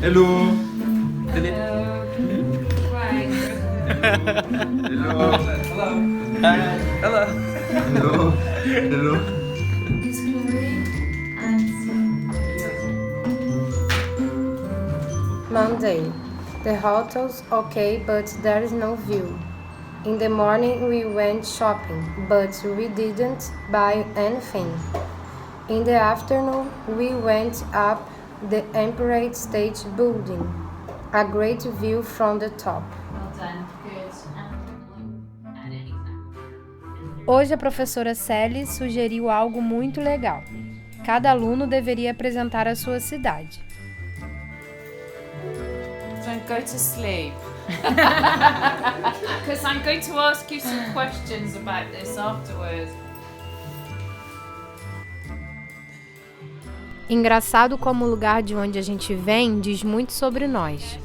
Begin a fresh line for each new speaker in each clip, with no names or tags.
Hello.
Hello.
Hello.
Hello.
Hello. Hello.
Monday. The hotel's okay, but there is no view. In the morning we went shopping, but we didn't buy anything. In the afternoon we went up the Empire State Building. A great view from the top.
Well done. Good. And at any time.
Hoje a professora Sally sugeriu algo muito legal. Cada aluno deveria apresentar a sua cidade.
Don't go to sleep. Because I'm going to ask you some questions about this afterwards.
Engraçado como o lugar de onde a gente vem diz muito sobre nós.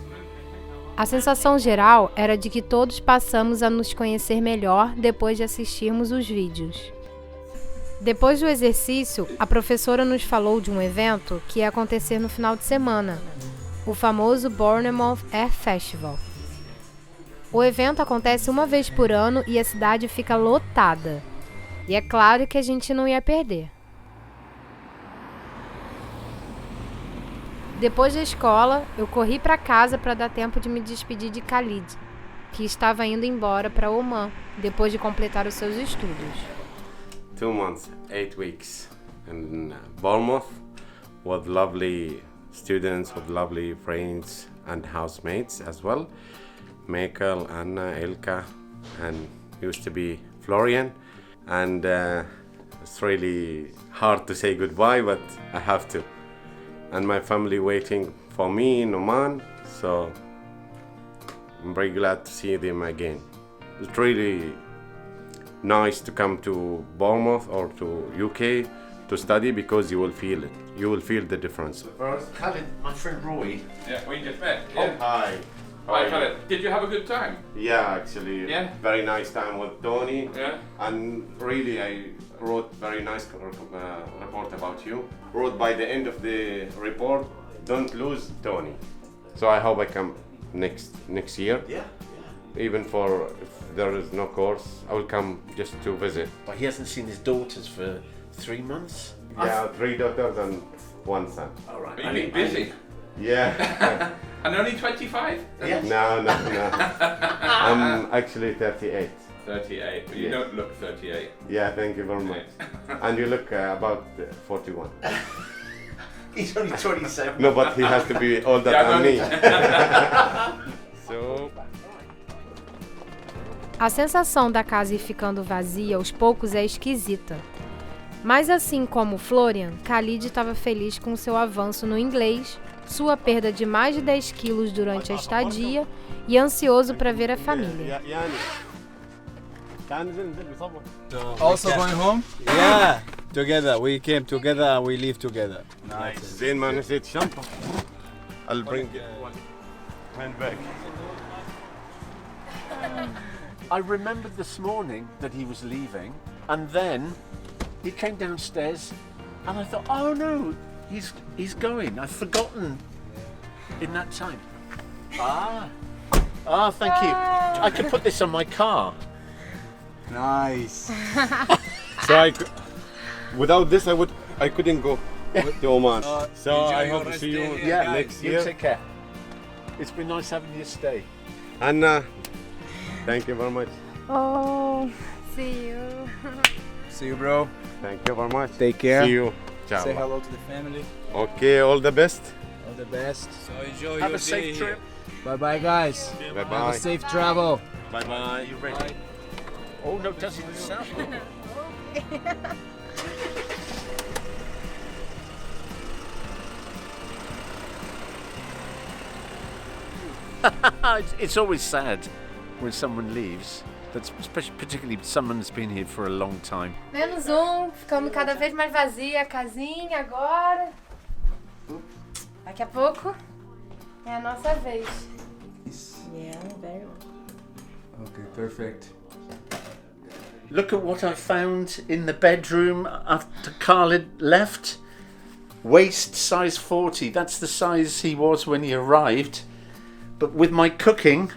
A sensação geral era de que todos passamos a nos conhecer melhor depois de assistirmos os vídeos. Depois do exercício, a professora nos falou de um evento que ia acontecer no final de semana, o famoso Bournemouth Air Festival. O evento acontece uma vez por ano e a cidade fica lotada. E é claro que a gente não ia perder. Depois da escola, eu corri para casa para dar tempo de me despedir de Khalid, que estava indo embora para Oman, depois de completar os seus estudos.
2 months, 8 weeks in Bournemouth with lovely students, with lovely friends and housemates as well. Michael, Anna, Ilka, and used to be Florian. And it's really hard to say goodbye, but I have to. And my family waiting for me in Oman, so I'm very glad to see them again. It's really nice to come to Bournemouth or to UK to study because you will feel it. You will feel the difference.
First, Khalid, my friend Roy.
Yeah, we just met.
Oh,
Yeah.
hi.
Hi, Khaled. Did you have a good time?
Yeah, actually,
Yeah?
very nice time with Tony.
Yeah.
And really, I wrote very nice report about you. Wrote by the end of the report, don't lose Tony. So I hope I come next year.
Yeah.
Even for if there is no course, I will come just to visit.
But he hasn't seen his daughters for 3 months.
Yeah, 3 daughters and 1 son.
All right.
Are you being busy?
Yeah.
And only 25?
Yeah.
No. I'm actually 38.
38, but you
Yes.
don't look 38.
Yeah, thank you very much. And you look about 41.
He's only 27.
No, but he has to be older
Yeah,
than
I'm
me.
only-
So,
A sensação da casa ir ficando vazia aos poucos é esquisita. Mas assim como Florian, Khalid estava feliz com seu avanço no inglês, sua perda de mais de 10 quilos durante a estadia e ansioso para ver a família.
Also going home?
Yeah, together. We came together and we live together.
nice. زين ما نسيت شنطة. I'll bring it one handbag.
I remembered this morning that he was leaving, and then he came downstairs, and I thought, oh no, he's going. I've forgotten in that time. Thank you. I could put this on my car.
Nice.
So without this, I couldn't go to Oman. So
enjoy
I
your
hope to
rest
see you
day.
Yeah,
next
you
year.
take care. It's been nice having you stay.
Anna, thank you very much.
Oh, see you.
See you, bro.
Thank you very much.
Take care.
See you. Ciao.
Say hello to the family.
Okay, all the best.
All the best. So enjoy
Have
your
a safe
day
trip.
Bye bye, guys.
Bye
Have
bye.
a safe travel.
Bye bye.
You ready? Oh no, doesn't sound. It's always sad when someone leaves. That's particularly someone that's been here for a long time.
Menos ficando cada vez mais vazia a casinha agora. Daqui a pouco é a nossa vez. Yeah, very well.
Okay, perfect.
Look at what I found in the bedroom after Khalid left. Waist size 40. That's the size he was when he arrived. But with my cooking,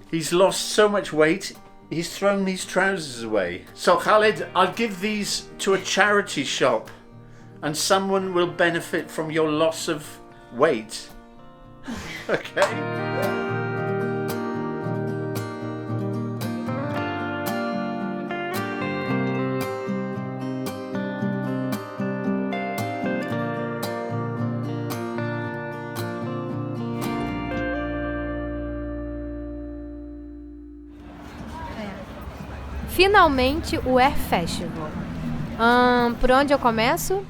he's lost so much weight, he's thrown these trousers away. So Khalid, I'll give these to a charity shop and someone will benefit from your loss of weight. Okay.
Finalmente o Air Festival. Por onde eu começo?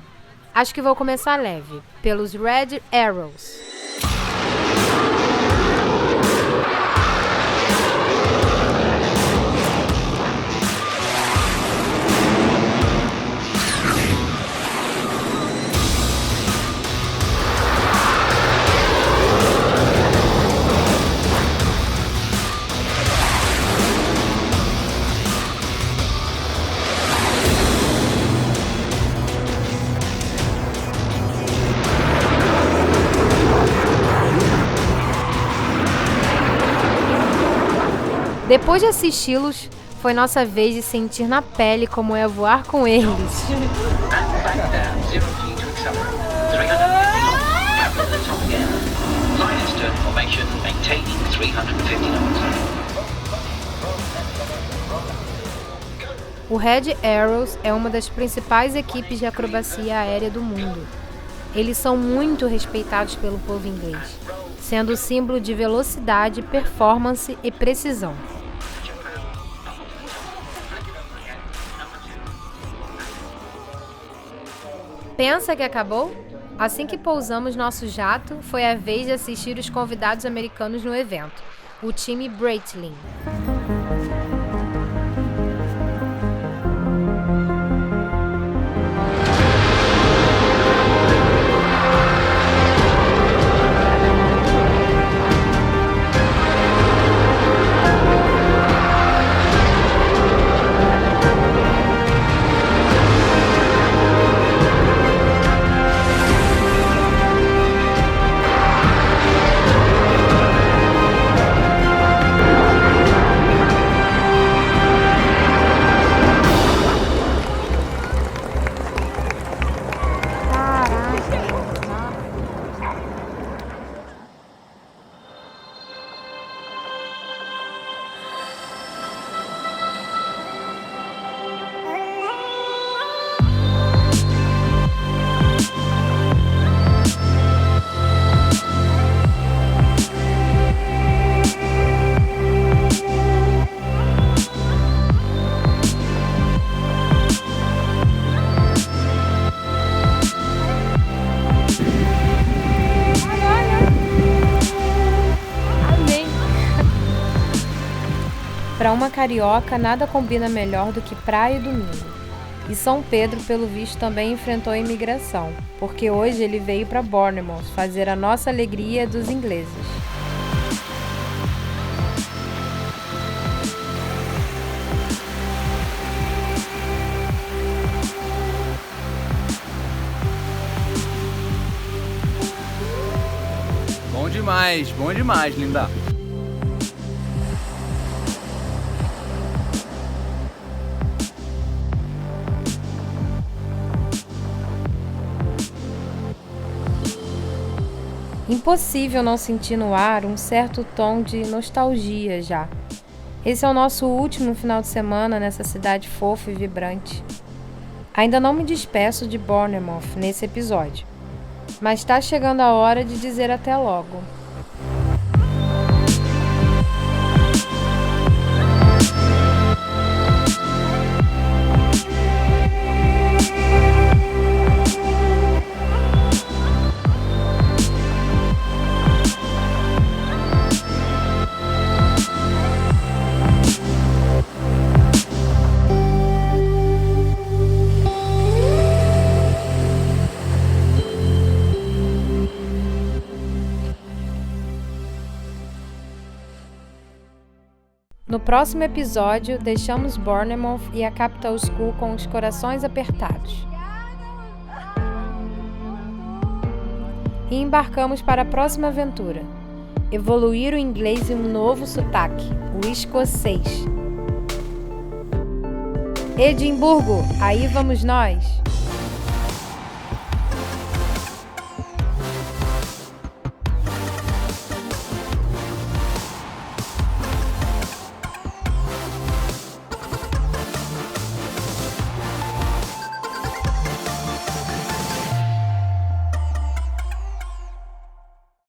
Acho que vou começar leve, pelos Red Arrows. Depois de assisti-los, foi nossa vez de sentir na pele como é voar com eles. O Red Arrows é uma das principais equipes de acrobacia aérea do mundo. Eles são muito respeitados pelo povo inglês, sendo símbolo de velocidade, performance e precisão. Pensa que acabou? Assim que pousamos nosso jato, foi a vez de assistir os convidados americanos no evento, o time Breitling. Para uma carioca, nada combina melhor do que praia e domingo. E São Pedro, pelo visto, também enfrentou a imigração, porque hoje ele veio para Bournemouth fazer a nossa alegria dos ingleses.
Bom demais, linda.
Impossível não sentir no ar um certo tom de nostalgia já. Esse é o nosso último final de semana nessa cidade fofa e vibrante. Ainda não me despeço de Bournemouth nesse episódio, mas está chegando a hora de dizer até logo. No próximo episódio, deixamos Bournemouth e a Capital School com os corações apertados. e embarcamos para a próxima aventura. Evoluir o inglês em um novo sotaque, o escocês. Edimburgo, aí vamos nós!